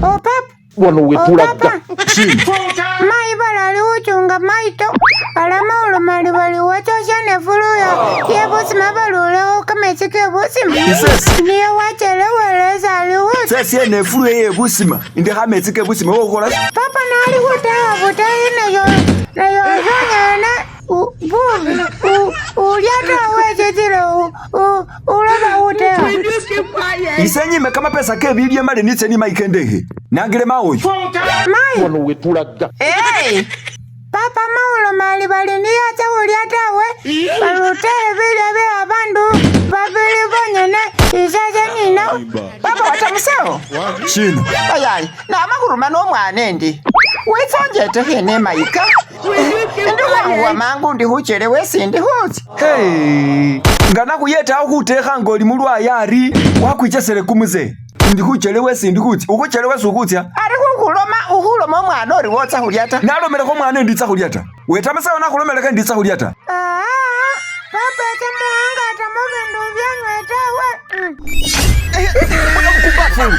Oh papa. Wano wetulaga. Mai balali uchunga maito. Alama ulumali bali wachosha nefuluya. Yebusima baluleo kamechike busima. Isesi. Niye wacheleweleza aliwuti. Sesi ye nefulu ye busima. Inde kamechike busima wokola. Papa nali huteha butayi na yozonyene. Bubi. Uliata wechechile uloba huteha. Isenyime kama pesa kebibye mali nitse ni maikendehe. Nagire maoyo. Mai. Wano wetulaga. Hey. Papa maulo mali bali niyacha uliatawe. Balutehe vile vile abandu. Babili bonyene. Isaje nina. Papa wa Tamuseo. Chino. Ayayi, na amahuruma n'omwana ndi. Wetsonjete hene maika. Ndi wangu mangu ndi huchere wesi ndi huti. Hey. Ngana kuyeta akuteha ngoli mulwa yari. Wakwichesele kumuze. Ndi huchelewe sindi kuti. Ukuchelewe sukutya. Ari uhuloma omwana ori wotsa hulyata. Nalomele ko mwana nditsa hulyata. Wetamesa ona kulomeleka nditsa hulyata. Papa tamuanga tamuvindu vyanwe tawe. Unakukubafu.